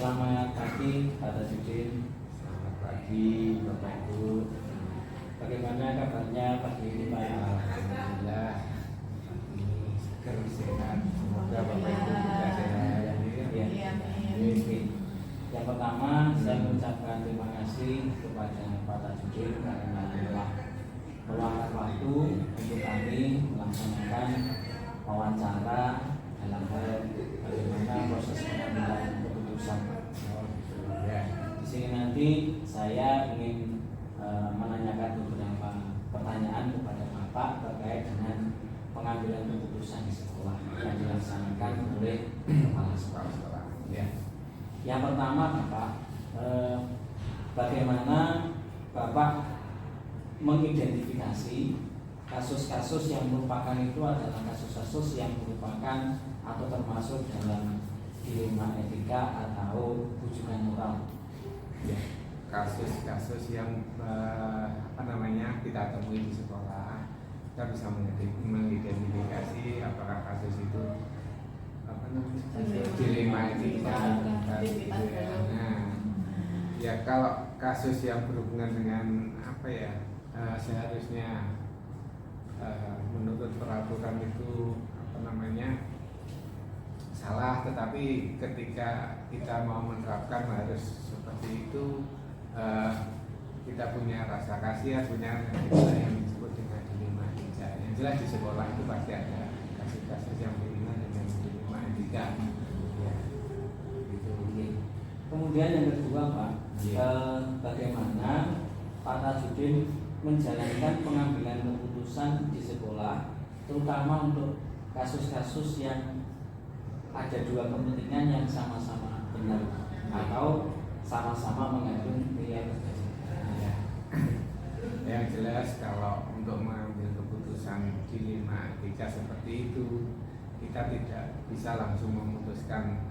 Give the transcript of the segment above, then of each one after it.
Selamat pagi Pak Tajudin. Selamat pagi Bapak Ibu. Bagaimana kabarnya pagi ini Pak? Alhamdulillah ini seger sehat. Semoga Bapak Ibu juga sehat. Ya. Yang pertama saya mengucapkan terima kasih kepada Pak Tajudin karena telah meluangkan waktu untuk kami melaksanakan wawancara dalam hal bagaimana proses pengambilan keputusan. Di sini nanti saya ingin menanyakan beberapa pertanyaan kepada Bapak terkait dengan pengambilan keputusan di sekolah yang dilaksanakan oleh kepala sekolah. Ya. Yang pertama Bapak, bagaimana Bapak mengidentifikasi kasus-kasus yang merupakan itu adalah kasus-kasus yang merupakan atau termasuk dalam dilema etika atau bujukan moral. Ya. Kasus-kasus yang kita temui di sekolah, kita bisa mengidentifikasi apakah kasus itu dilema etika. Nah, ya kalau kasus yang berhubungan dengan seharusnya menurut peraturan itu salah, tetapi ketika kita mau menerapkan harus seperti itu, kita punya rasa kasihan, punya yang disebut dengan dilema etika. Yang jelas di sekolah itu pasti ada kasus-kasus yang berhubungan dengan dilema etika. Ya, gitu. Kemudian yang kedua Pak, bagaimana Pak Tajudin menjalankan pengambilan keputusan di sekolah, terutama untuk kasus-kasus yang ada dua kepentingan yang sama-sama benar atau sama-sama mengandung nilai ya. Yang jelas kalau untuk mengambil keputusan dilema etika seperti itu, kita tidak bisa langsung memutuskan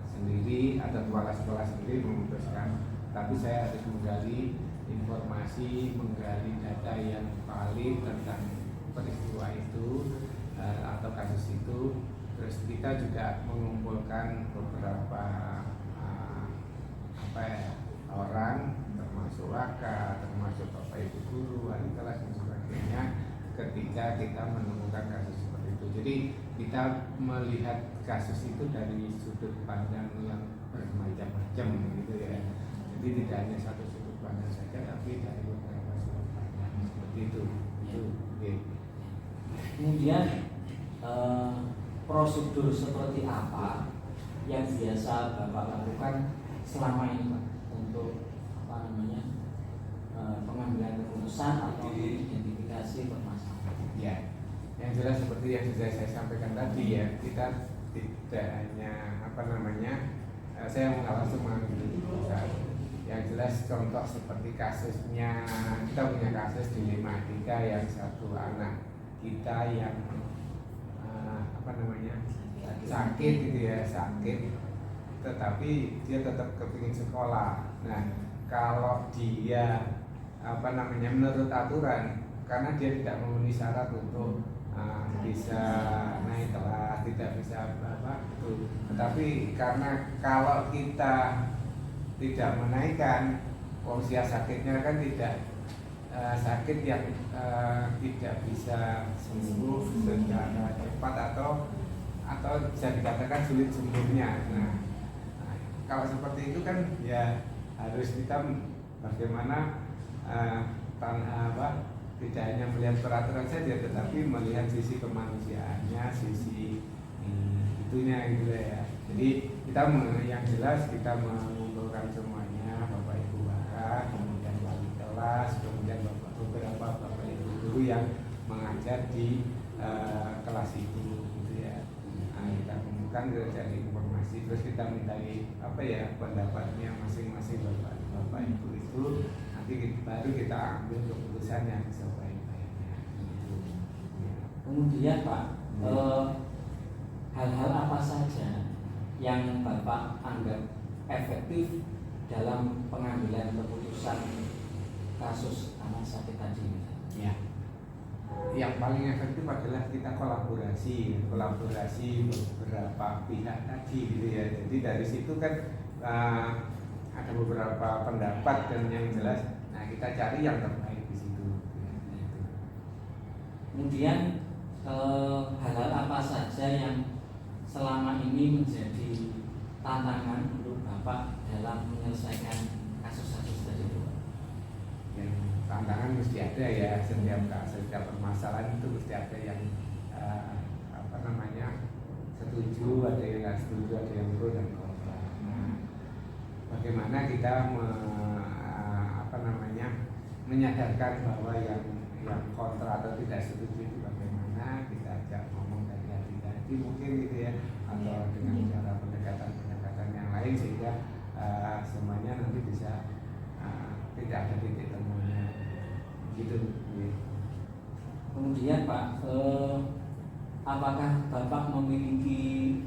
sendiri atau kepala sekolah sendiri memutuskan, tapi saya harus menggali informasi, menggali data yang valid tentang peristiwa itu atau kasus itu. Terus kita juga mengumpulkan beberapa orang, termasuk waka, termasuk bapak ibu guru, wali kelas dan sebagainya, ketika kita menemukan kasus seperti itu. Jadi kita melihat kasus itu dari sudut pandang yang bermacam-macam gitu ya. Jadi tidak hanya satu sudut pandang saja, tapi dari beberapa sudut pandang seperti itu. Okay. Kemudian prosedur seperti apa yang biasa Bapak lakukan selama ini Pak untuk pengambilan keputusan atau identifikasi permasalahan? Ya, yang jelas seperti yang sudah saya sampaikan tadi ya, kita tidak hanya saya mengalami langsung mengambil keputusan. Yang jelas contoh seperti kasusnya, kita punya kasus dilema etika yang satu anak kita yang sakit gitu ya, tetapi dia tetap kepingin sekolah. Nah, kalau dia menurut aturan, karena dia tidak memenuhi syarat untuk bisa naik kelas, tidak bisa itu. Tetapi karena kalau kita tidak menaikkan, usia sakitnya kan tidak sakit yang tidak bisa sembuh secara cepat atau bisa dikatakan sulit sembuhnya. Nah, kalau seperti itu kan ya harus kita bagaimana tidak hanya melihat peraturan saja, tetapi melihat sisi kemanusiaannya, sisi itunya gitu ya. Jadi kita yang jelas kita mengumpulkan semuanya, bapak ibu wara, kemudian wali kelas, kemudian beberapa bapak ibu guru yang mengajar di kelas itu gitu ya. Nah, kita kumpulkan, kita cari informasi, terus kita mintai pendapatnya masing-masing bapak ibu itu, nanti baru kita ambil keputusan yang sebaik-baiknya gitu. Ya. Kemudian Pak, hal-hal apa saja yang Bapak anggap efektif dalam pengambilan keputusan kasus anak sakit tadi? Ya. Yang paling efektif adalah kita kolaborasi beberapa pihak tadi gitu ya. Jadi dari situ kan ada beberapa pendapat dan yang jelas, nah kita cari yang terbaik di situ. Kemudian hal-hal apa saja yang selama ini menjadi tantangan untuk Bapak dalam menyelesaikan kasus-kasus tadi? Yang tantangan mesti ada ya, setiap permasalahan itu mesti ada yang setuju, ada yang nggak setuju, ada yang pro dan kontra. Nah, bagaimana kita menyadarkan bahwa yang kontra atau tidak setuju itu bagaimana kita ajak ngomong dari hati-hati mungkin gitu ya, atau dengan cara pendekatan yang lain sehingga semuanya nanti bisa tidak ada titik temunya gitu. Kemudian Pak, apakah Bapak memiliki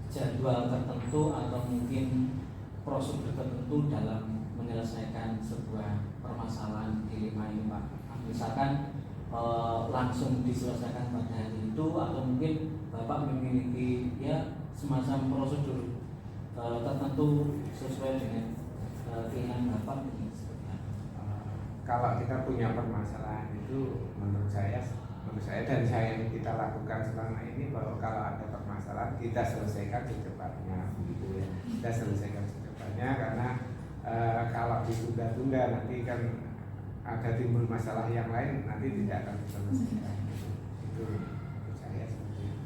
jadwal tertentu atau mungkin prosedur tertentu dalam menyelesaikan sebuah permasalahan dilema ini Pak? Misalkan langsung diselesaikan pada hari itu, atau mungkin Bapak memiliki ya semacam prosedur tertentu sesuai dengan keinginan Bapak ini? Kalau kita punya permasalahan itu menurut saya dan yang kita lakukan selama ini, bahwa kalau ada permasalahan kita selesaikan secepatnya gitu ya. Kita selesaikan secepatnya karena kalau ditunda-tunda nanti kan ada timbul masalah yang lain, nanti tidak akan diselesaikan. Itu menurut saya seperti itu.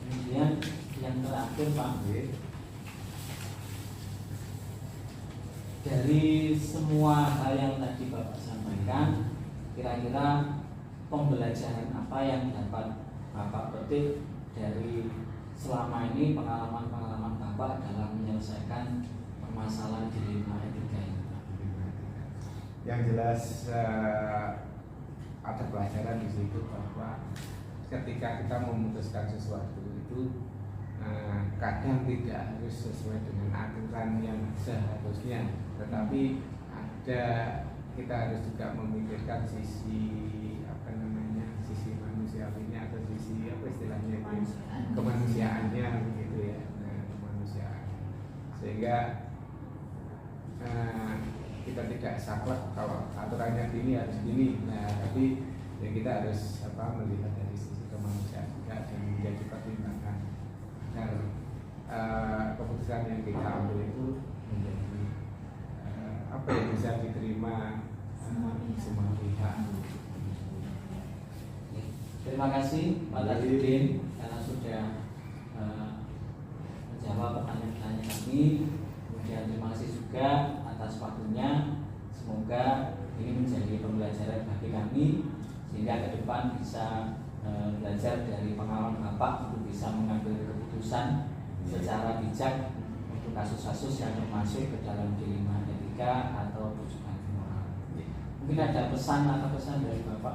Kemudian yang terakhir Pak, dari semua hal yang tadi Bapak sampaikan, kira-kira pembelajaran apa yang dapat Bapak petik dari selama ini pengalaman-pengalaman Bapak dalam menyelesaikan permasalahan dilema etika ini? Yang jelas ada pelajaran di situ bahwa ketika kita memutuskan sesuatu itu kadang tidak harus sesuai dengan aturan yang seharusnya, tetapi kita harus juga memikirkan sisi sisi manusiawinya atau sisi istilahnya kemanusiaannya begitu ya, kemanusiaan, sehingga kita tidak saklek kalau aturannya gini harus gini. Tapi ya kita harus melihat dari sisi kemanusiaan juga dan menjadi pertimbangan agar keputusan yang kita ambil itu menjadi yang bisa diterima semua pihak. Terima kasih Pak Tajudin karena sudah menjawab pertanyaan-pertanyaan kami. Kemudian terima kasih juga atas waktunya. Semoga ini menjadi pembelajaran bagi kami sehingga ke depan bisa belajar dari pengalaman Bapak untuk bisa mengambil keputusan secara bijak untuk kasus-kasus yang termasuk ke dalam dilema etika atau rujukan moral. Mungkin ada pesan dari Bapak?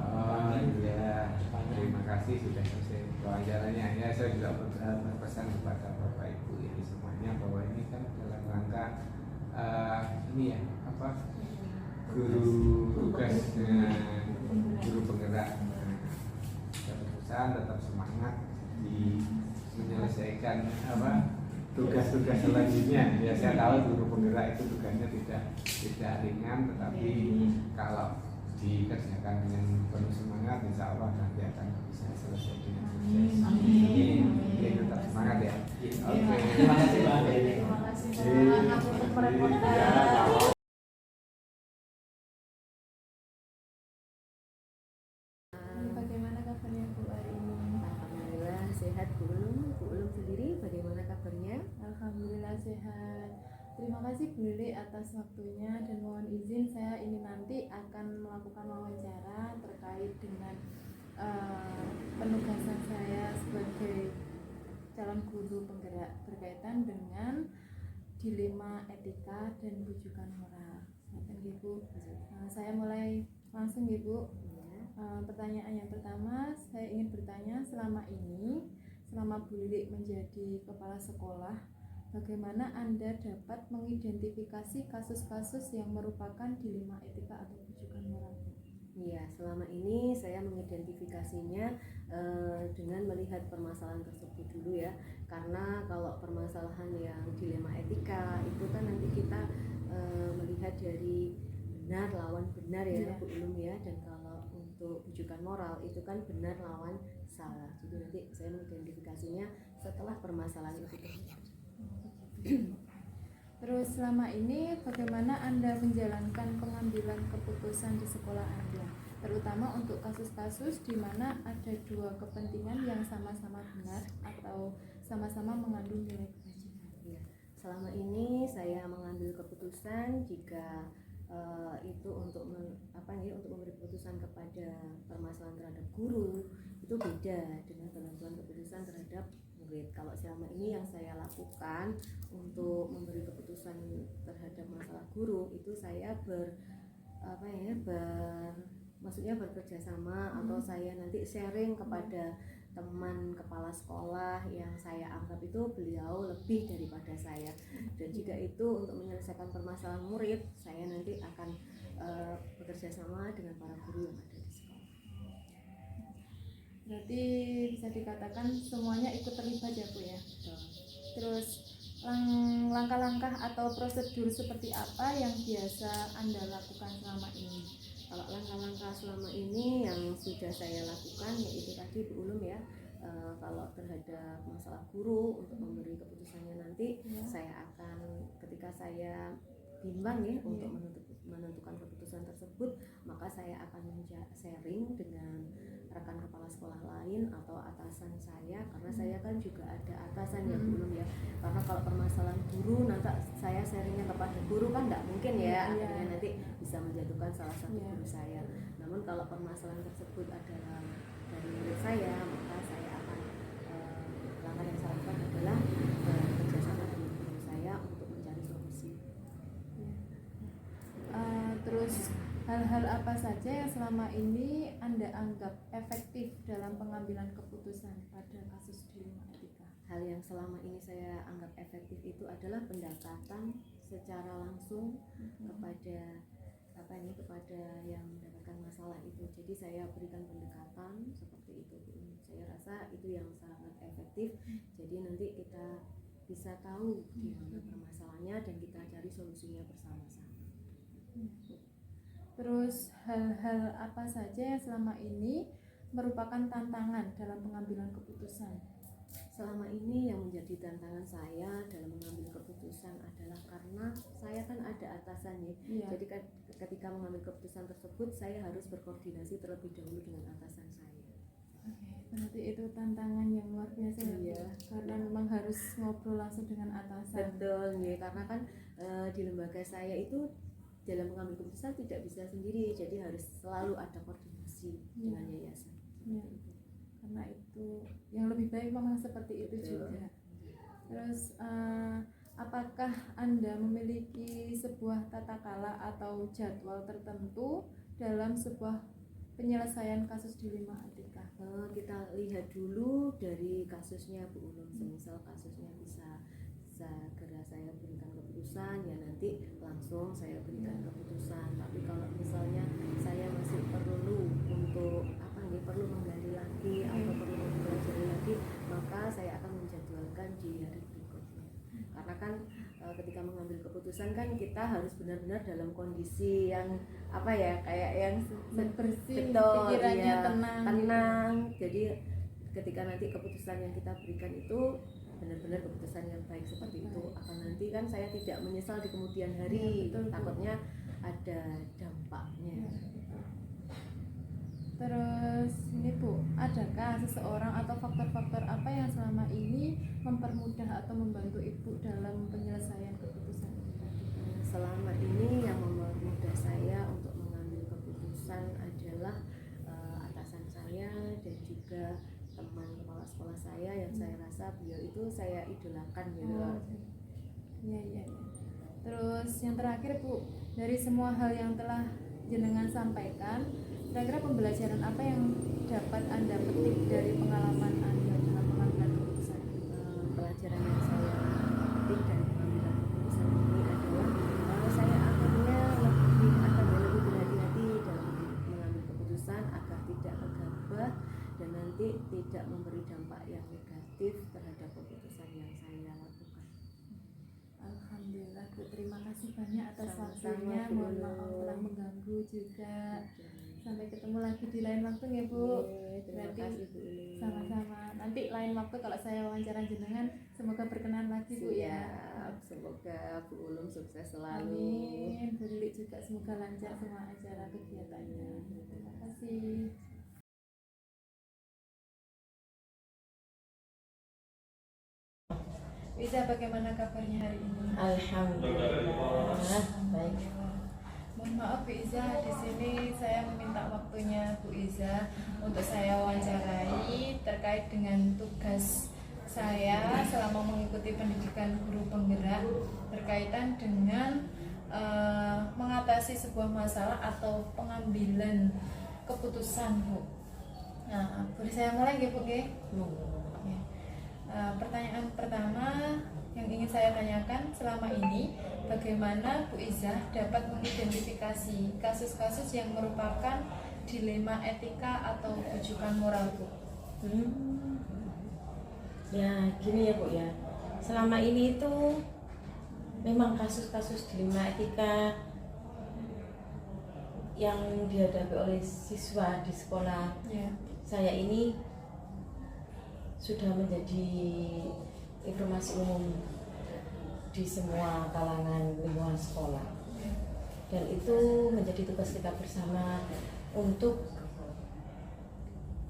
Iya, terima kasih sudah selesai pelajarannya. Ya, saya juga berpesan kepada Bapak Ibu ini semuanya bahwa ini kan dalam rangka guru tugas, guru penggerak. Tetap semangat di menyelesaikan tugas-tugas selanjutnya. Ya, saya tahu guru penggerak itu tugasnya tidak ringan, tetapi kalau dikerjakan dengan penuh semangat, insya Allah nanti akan bisa selesai dengan sukses. Amin. Tetap semangat ya. Oke. Terima kasih Pak. Terima kasih Pak untuk merepotkan. Bagaimana kabarnya Bu hari ini? Alhamdulillah sehat Bu Ulum sendiri bagaimana kabarnya? Alhamdulillah sehat. Terima kasih Bu Lili atas waktunya, dan mohon izin saya ini nanti akan melakukan wawancara terkait dengan penugasan saya sebagai calon guru penggerak berkaitan dengan dilema etika dan rujukan moral. Bu, saya mulai langsung Bu. Pertanyaan yang pertama, saya ingin bertanya, selama Bu Lili menjadi kepala sekolah, bagaimana Anda dapat mengidentifikasi kasus-kasus yang merupakan dilema etika atau rujukan moral? Iya, selama ini saya mengidentifikasinya dengan melihat permasalahan tersebut dulu ya, karena kalau permasalahan yang dilema etika itu kan nanti kita melihat dari benar lawan benar ya Bu Ulum ya, dan kalau untuk bujukan moral itu kan benar lawan salah. Jadi nanti saya mengidentifikasinya setelah permasalahan itu terjadi. Terus selama ini bagaimana Anda menjalankan pengambilan keputusan di sekolah Anda, terutama untuk kasus-kasus di mana ada dua kepentingan yang sama-sama benar atau sama-sama mengandung nilai kebajikan? Ya, selama ini saya mengambil keputusan jika itu untuk untuk memberi keputusan kepada permasalahan terhadap guru itu beda dengan penentuan keputusan terhadap murid. Kalau selama ini yang saya lakukan untuk memberi keputusan terhadap masalah guru itu saya maksudnya bekerja sama atau saya nanti sharing kepada teman kepala sekolah yang saya anggap itu beliau lebih daripada saya, dan jika itu untuk menyelesaikan permasalahan murid, saya nanti akan bekerja sama dengan para guru yang ada di sekolah. Berarti bisa dikatakan semuanya ikut terlibat ya Bu ya. Terus langkah-langkah atau prosedur seperti apa yang biasa Anda lakukan selama ini? Kalau langkah-langkah selama ini yang sudah saya lakukan yaitu tadi Bu Ulum ya, kalau terhadap masalah guru untuk memberi keputusannya nanti saya akan, ketika saya bimbang ya untuk menentukan keputusan tersebut, maka saya akan sharing dengan rekan kepala sekolah lain atau atasan saya, karena saya kan juga ada atasan ya Bu Ulum ya, karena kalau permasalahan guru nanti saya sharingnya kepada guru kan tidak mungkin ya, akhirnya nanti bisa menjatuhkan salah satu guru saya. Namun kalau permasalahan tersebut adalah dari murid saya, maka saya akan langkah yang saya lakukan adalah bekerjasama dengan guru saya untuk mencari solusi. Terus hal-hal apa saja yang selama ini Anda anggap efektif dalam pengambilan keputusan pada kasus dilema etika? Hal yang selama ini saya anggap efektif itu adalah pendekatan secara langsung kepada yang mendapatkan masalah itu. Jadi saya berikan pendekatan seperti itu. Saya rasa itu yang sangat efektif. Jadi nanti kita bisa tahu di mana permasalahannya dan kita cari solusinya bersama-sama. Terus hal-hal apa saja yang selama ini merupakan tantangan dalam pengambilan keputusan? Selama ini yang menjadi tantangan saya dalam mengambil keputusan adalah karena saya kan ada atasannya. Jadi ketika mengambil keputusan tersebut saya harus berkoordinasi terlebih dahulu dengan atasan saya. Berarti itu tantangan yang luar biasa ya, karena memang harus ngobrol langsung dengan atasan. Betul ya, karena kan di lembaga saya itu dalam mengambil keputusan tidak bisa sendiri, jadi harus selalu ada koordinasi dengan yayasan. Karena itu yang lebih baik memang seperti itu juga. Terus apakah Anda memiliki sebuah tata cara atau jadwal tertentu dalam sebuah penyelesaian kasus dilema etika? Kita lihat dulu dari kasusnya Bu Ulum. Semisal kasusnya bisa segera saya berikan keputusan, ya nanti langsung saya berikan keputusan. Tapi kalau misalnya saya masih perlu untuk perlu menggali lagi atau perlu mempelajari lagi, maka saya akan menjadwalkan di hari berikutnya. Karena kan ketika mengambil keputusan kan kita harus benar-benar dalam kondisi yang kayak yang bersih, betul, pikirannya ya, tenang. Jadi ketika nanti keputusan yang kita berikan itu benar-benar keputusan yang baik seperti itu, akan nanti kan saya tidak menyesal di kemudian hari. Takutnya ada dampaknya. Terus ini Bu, adakah seseorang atau faktor-faktor apa yang selama ini mempermudah atau membantu Ibu dalam penyelesaian keputusan ini? Selama ini yang mempermudah saya untuk mengambil keputusan adalah atasan saya dan juga teman kepala sekolah saya yang saya rasa beliau itu saya idolakan gitu. Iya. Terus yang terakhir Bu, dari semua hal yang telah jenengan sampaikan, kira-kira pembelajaran apa yang dapat Anda petik dari pengalaman Anda dalam pengambilan keputusan? Pelajaran yang saya petik dari pengambilan keputusan ini adalah saya akan lebih berhati-hati dalam mengambil keputusan agar tidak gegabah nanti tidak memberi dampak yang negatif terhadap keputusan yang saya lakukan. Alhamdulillah Bu, terima kasih banyak atas Sama-sama, waktunya. Bu. Mohon maaf telah mengganggu juga. Sampai ketemu lagi di lain waktu ya Bu. Terima Berarti kasih Bu Uli. sama-sama. Nanti lain waktu kalau saya wawancara jenengan, semoga berkenan lagi Bu ya. Siap. Semoga Bu Ulum sukses selalu. Amin. Bu Lili juga semoga lancar semua acara kegiatannya. Terima kasih. Bisa bagaimana kabarnya hari ini? Alhamdulillah baik. Mohon maaf Bu Iza, di sini saya meminta waktunya Bu Iza untuk saya wawancarai terkait dengan tugas saya selama mengikuti pendidikan guru penggerak berkaitan dengan mengatasi sebuah masalah atau pengambilan keputusan Bu. Nah, boleh saya mulai nggih Bu nggih? Ya. Pertanyaan pertama yang ingin saya tanyakan selama ini, bagaimana Bu Izzah dapat mengidentifikasi kasus-kasus yang merupakan dilema etika atau rujukan moral Bu? Ya gini ya Bu ya, selama ini itu memang kasus-kasus dilema etika yang dihadapi oleh siswa di sekolah Ya. saya ini sudah menjadi informasi umum di semua kalangan lingkungan sekolah, dan itu menjadi tugas kita bersama untuk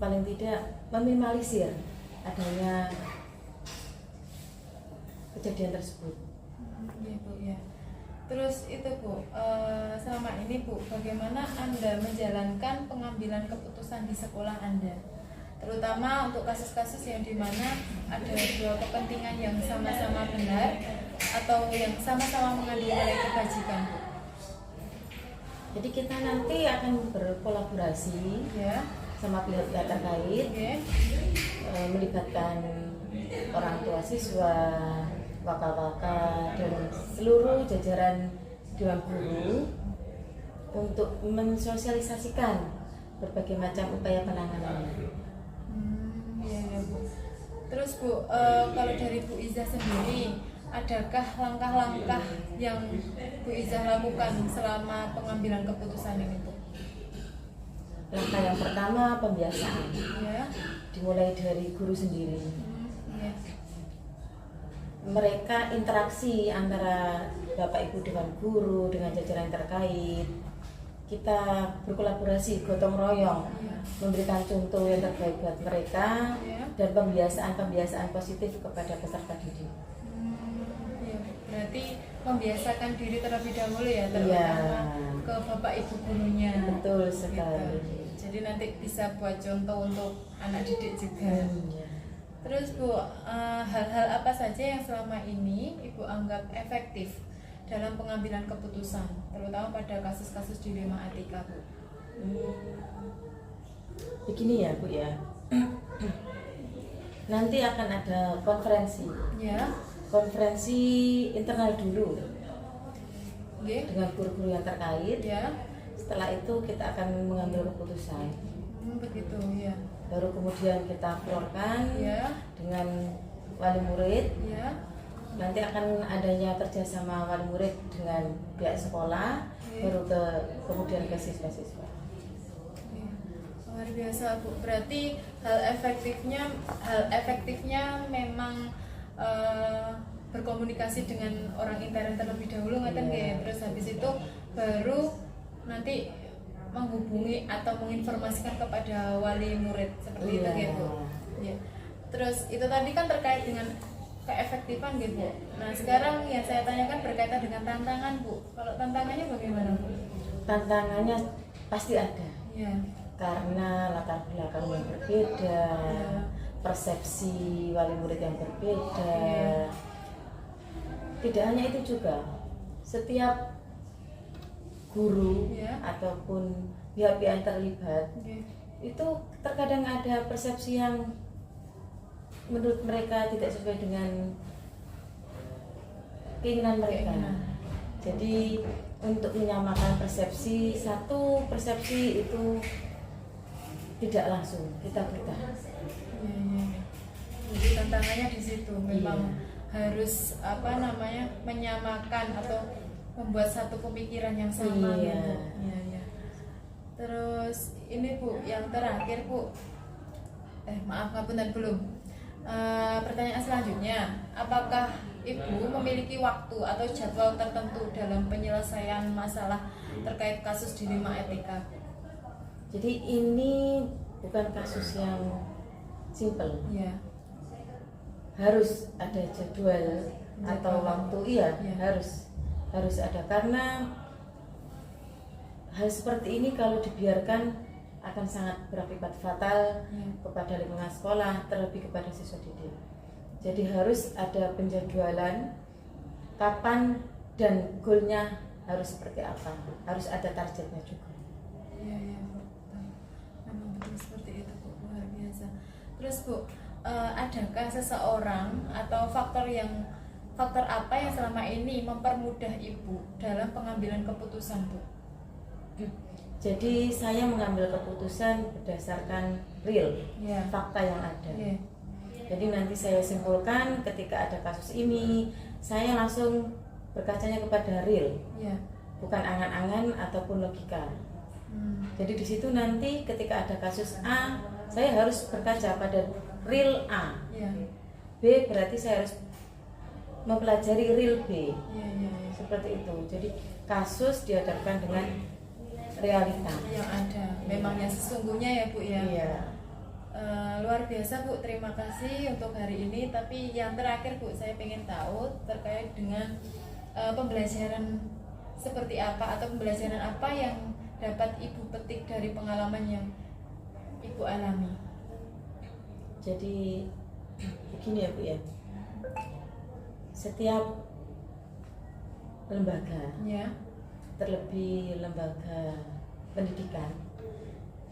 paling tidak meminimalisir adanya kejadian tersebut. Iya Bu ya. Terus itu Bu, selama ini Bu, bagaimana Anda menjalankan pengambilan keputusan di sekolah Anda? Terutama untuk kasus-kasus yang dimana ada dua kepentingan yang sama-sama benar atau yang sama-sama mengandung nilai kebajikan Bu. Jadi kita nanti akan berkolaborasi Ya. sama pihak-pihak terkait, Oke. melibatkan orang tua siswa, wakal-wakal, dan seluruh jajaran dewan guru untuk mensosialisasikan berbagai macam upaya penanganan. Iya ya Bu. Terus Bu, kalau dari Bu Izzah sendiri, adakah langkah-langkah yang Bu Izzah lakukan selama pengambilan keputusan ini Bu? Langkah yang pertama pembiasaan, Ya. dimulai dari guru sendiri. Iya. Mereka interaksi antara Bapak Ibu Dewan Guru dengan jajaran terkait. Kita berkolaborasi, gotong royong, memberikan contoh yang terbaik buat mereka, Ya. dan pembiasaan positif kepada peserta didik. Iya. Berarti membiasakan diri terlebih dahulu ya, Iya. terutama ke Bapak Ibu gurunya. Betul sekali. Gitu. Jadi nanti bisa buat contoh untuk anak didik juga. Ya. Terus Bu, hal-hal apa saja yang selama ini Ibu anggap efektif dalam pengambilan keputusan, terutama pada kasus-kasus dilema etika Bu? Begini ya Bu ya, nanti akan ada konferensi Ya. internal dulu Oke. dengan guru-guru yang terkait. Ya. Setelah itu kita akan mengambil keputusan, Begitu ya. baru kemudian kita keluarkan Ya. dengan wali murid. Ya. Nanti akan adanya kerjasama wali murid dengan pihak sekolah, baru kemudian ke siswa-siswa. Iya. Luar biasa Bu. Berarti hal efektifnya memang berkomunikasi dengan orang intern terlebih dahulu, ngaten nggih. Terus habis itu baru nanti menghubungi atau menginformasikan kepada wali murid seperti itu nggih Bu. Ya. Terus itu tadi kan terkait dengan keefektifan gitu Bu. Nah sekarang yang saya tanyakan berkaitan dengan tantangan Bu. Kalau tantangannya bagaimana Bu? Tantangannya pasti ada, Ya. karena latar belakang yang berbeda, persepsi wali murid yang berbeda. Tidak hanya itu juga, setiap guru ataupun pihak-pihak yang terlibat itu terkadang ada persepsi yang menurut mereka tidak sesuai dengan keinginan mereka. Jadi untuk menyamakan persepsi, satu persepsi itu tidak langsung kita buta. Iya. Jadi tantangannya di situ memang harus menyamakan atau membuat satu pemikiran yang sama Iya. gitu. Iya. Terus ini Bu, yang terakhir Bu. Maaf ngapunten belum. Pertanyaan selanjutnya, apakah Ibu memiliki waktu atau jadwal tertentu dalam penyelesaian masalah terkait kasus dilema etika? Jadi ini bukan kasus yang simple. Iya. Harus ada jadwal atau waktu, iya. harus ada, karena hal seperti ini kalau dibiarkan akan sangat berakibat fatal kepada lingkungan sekolah, terlebih kepada siswa didik. Jadi harus ada penjadwalan kapan dan goalnya harus seperti apa, harus ada targetnya juga. Iya, memang betul seperti itu Bu, luar biasa. Terus Bu, adakah seseorang atau faktor apa yang selama ini mempermudah Ibu dalam pengambilan keputusan Bu? Jadi saya mengambil keputusan berdasarkan real, fakta yang ada. Jadi nanti saya simpulkan ketika ada kasus ini, saya langsung berkacanya kepada real, bukan angan-angan ataupun logika. Jadi di situ nanti ketika ada kasus A, saya harus berkaca pada real A. B berarti saya harus mempelajari real B. Seperti itu. Jadi kasus dihadapkan dengan realita yang ada, memang yang sesungguhnya ya Bu ya. Iya. Luar biasa Bu, terima kasih untuk hari ini. Tapi yang terakhir Bu, saya ingin tahu terkait dengan pembelajaran seperti apa atau pembelajaran apa yang dapat Ibu petik dari pengalaman yang Ibu alami. Jadi begini ya Bu ya, setiap lembaga, terlebih lembaga pendidikan,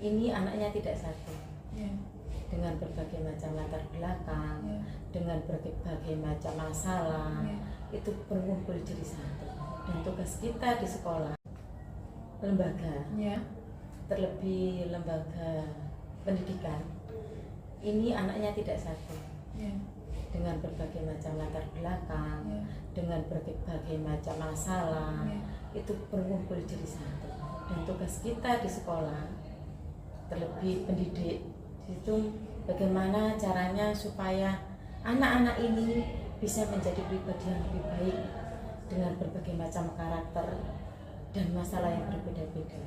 ini anaknya tidak satu, dengan berbagai macam latar belakang, dengan berbagai macam masalah, itu berkumpul jadi satu. Dan tugas kita di sekolah, lembaga, terlebih lembaga pendidikan, ini anaknya tidak satu, dengan berbagai macam latar belakang, dengan berbagai macam masalah, itu berkumpul jadi satu. Dan tugas kita di sekolah, terlebih pendidik, itu bagaimana caranya supaya anak-anak ini bisa menjadi pribadi yang lebih baik dengan berbagai macam karakter dan masalah yang berbeda-beda.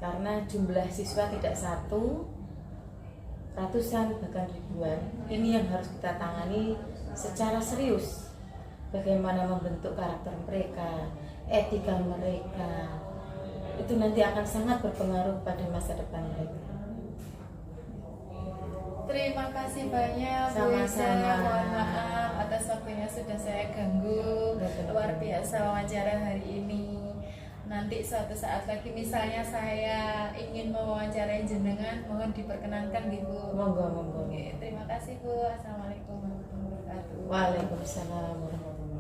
Karena jumlah siswa tidak satu, ratusan bahkan ribuan. Ini yang harus kita tangani secara serius. Bagaimana membentuk karakter mereka, etika mereka, itu nanti akan sangat berpengaruh pada masa depan mereka. Terima kasih banyak Bu Iza, mohon maaf atas waktunya sudah saya ganggu. Luar biasa wawancara hari ini. Nanti suatu saat lagi misalnya saya ingin mewawancarai jenengan, mohon diperkenankan gitu. Monggo. Terima kasih Bu. Assalamualaikum warahmatullahi wabarakatuh. Waalaikumsalam warahmatullahi wabarakatuh.